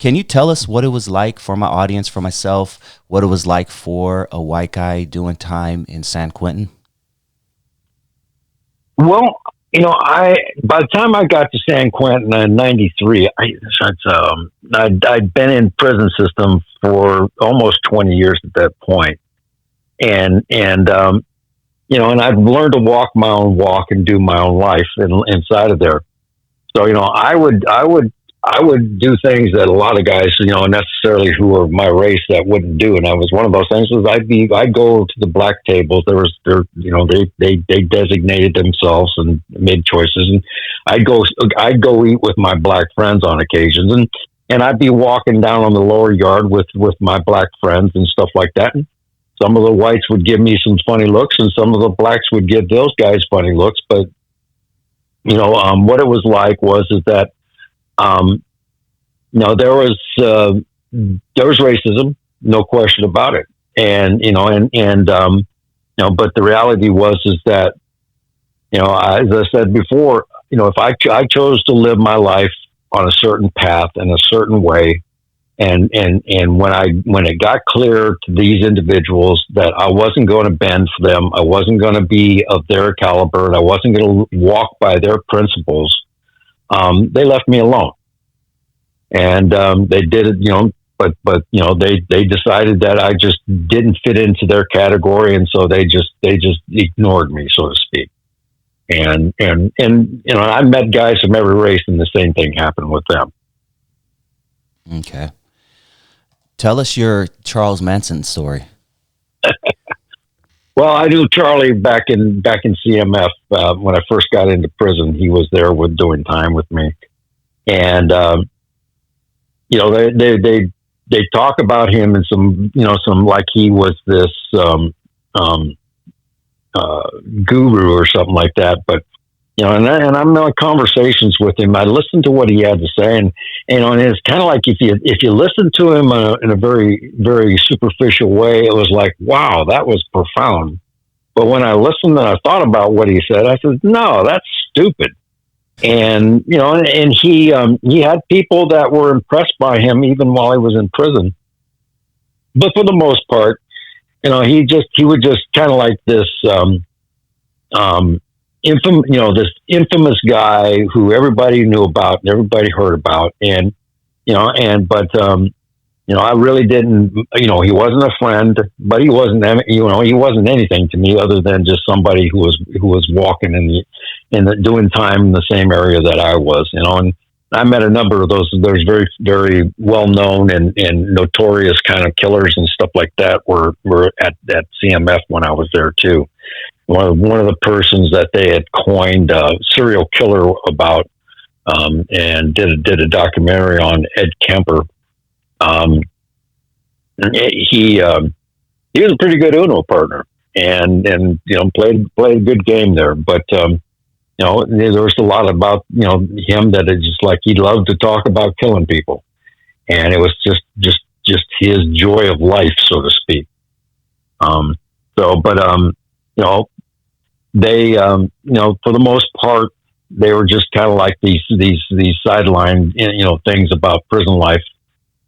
Can you tell us what it was like for my audience, for myself, what it was like for a white guy doing time in San Quentin? Well, by the time I got to San Quentin in '93, I'd been in prison system for almost 20 years at that point, and I've learned to walk my own walk and do my own life inside of there. So I would do things that a lot of guys, necessarily who are my race, that wouldn't do. And I was one of those things. Was I'd go to the black tables. They designated themselves and made choices, and I'd go eat with my black friends on occasions, and I'd be walking down on the lower yard with my black friends and stuff like that. And some of the whites would give me some funny looks, and some of the blacks would give those guys funny looks. But what it was like is that. There was racism, no question about it. But the reality is that, as I said before, if I chose to live my life on a certain path in a certain way, and when it got clear to these individuals that I wasn't going to bend for them, I wasn't going to be of their caliber, and I wasn't going to walk by their principles, they left me alone. And they did it, but they decided that I just didn't fit into their category, and so they just ignored me, so to speak. And I met guys from every race, and the same thing happened with them. Okay, tell us your Charles Manson story. Well, I knew Charlie back in CMF when I first got into prison. He was there doing time with me, and they talk about him and some like he was this guru or something like that. But and I'm in conversations with him. I listened to what he had to say, and it's kind of like if you listen to him in a very, very superficial way, it was like, wow, that was profound. But when I listened and I thought about what he said, I said, no, that's stupid. And and he had people that were impressed by him even while he was in prison. But for the most part, he would just kind of like this this infamous guy who everybody knew about and everybody heard about, I really didn't, he wasn't a friend, but he wasn't anything to me other than just somebody who was walking doing time in the same area that I was, and I met a number of those very, very well known and notorious kind of killers and stuff like that were at CMF when I was there too. One of the persons that they had coined serial killer about, and did a documentary on, Ed Kemper. He was a pretty good Uno partner, and played a good game there. But there was a lot about him that is just like he loved to talk about killing people, and it was just his joy of life, so to speak. They for the most part, they were just kind of like these sideline things about prison life.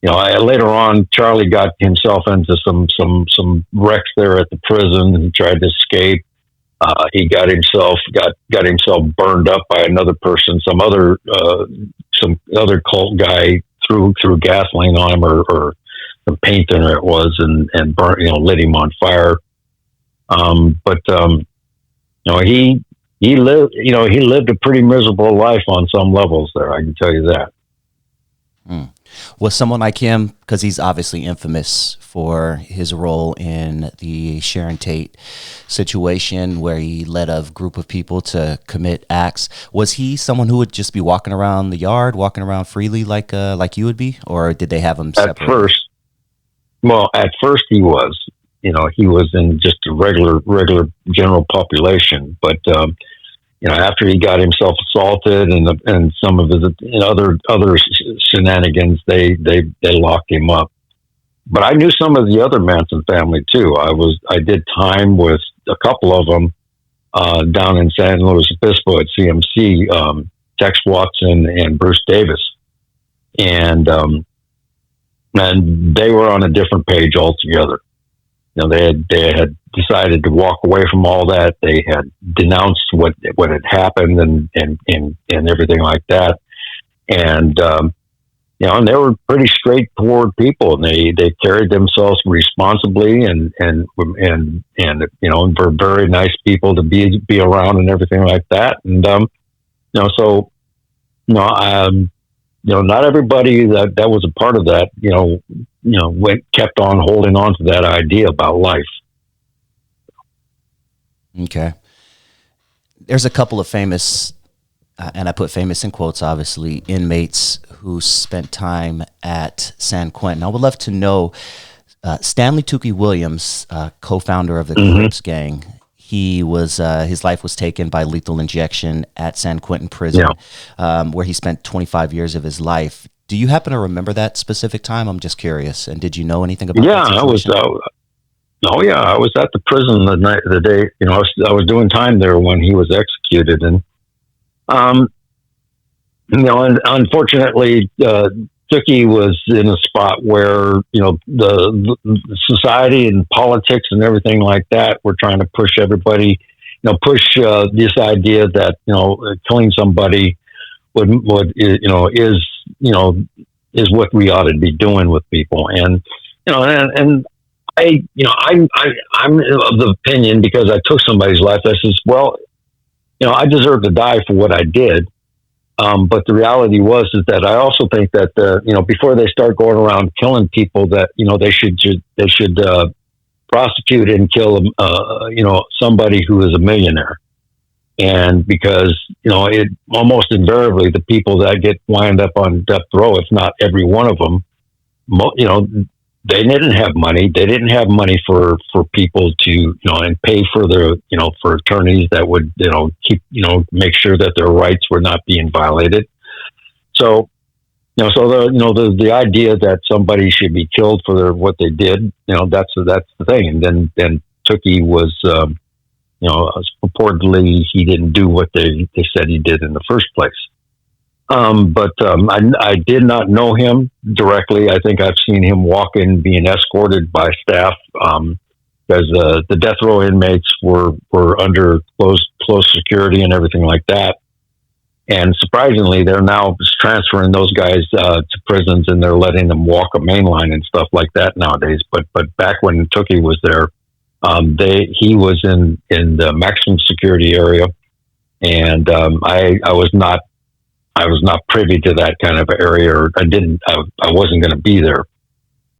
Later on, Charlie got himself into some wrecks there at the prison and tried to escape. He got himself burned up by another person. Some other cult guy threw gasoline on him or some paint thinner it was, and burnt, lit him on fire. He lived a pretty miserable life on some levels there. I can tell you that. Was someone like him, because he's obviously infamous for his role in the Sharon Tate situation where he led a group of people to commit acts, was he someone who would just be walking around the yard, walking around freely like you would be, or did they have him separate? At first he was. He was in just a regular general population, but after he got himself assaulted and some of his other shenanigans, they locked him up. But I knew some of the other Manson family too. I did time with a couple of them down in San Luis Obispo at CMC, Tex Watson and Bruce Davis, and and they were on a different page altogether. They had decided to walk away from all that. They had denounced what had happened and everything like that. And and they were pretty straightforward people, and they carried themselves responsibly, and were very nice people to be around and everything like that. And not everybody that was a part of that, kept on holding on to that idea about life. Okay. There's a couple of famous, and I put famous in quotes, obviously, inmates who spent time at San Quentin. I would love to know, Stanley Tookie Williams, co-founder of the Crips gang, he was his life was taken by lethal injection at San Quentin prison, where he spent 25 years of his life. Do you happen to remember that specific time? I'm just curious. And did you know anything about that situation? I was at the prison the day, I was doing time there when he was executed. And, unfortunately, Tookie was in a spot where, the society and politics and everything like that were trying to push everybody, push this idea that, killing somebody is what we ought to be doing with people. And, I'm of the opinion, because I took somebody's life, I says, well, I deserve to die for what I did. But the reality is that I also think that, before they start going around killing people, that, they should prosecute and kill, somebody who is a millionaire. And because, it almost invariably, the people that get wind up on death row, if not every one of them, they didn't have money. They didn't have money for people to, and pay for their, for attorneys that would, keep, make sure that their rights were not being violated. So, the idea that somebody should be killed for what they did, that's the thing. And then Tookie was, purportedly he didn't do what they said he did in the first place. I did not know him directly. I think I've seen him walk in being escorted by staff, because the death row inmates were under close security and everything like that. And surprisingly, they're now transferring those guys to prisons, and they're letting them walk a main line and stuff like that nowadays. But back when Tookie was there, he was in the maximum security area, and I was not privy to that kind of area, or I wasn't going to be there.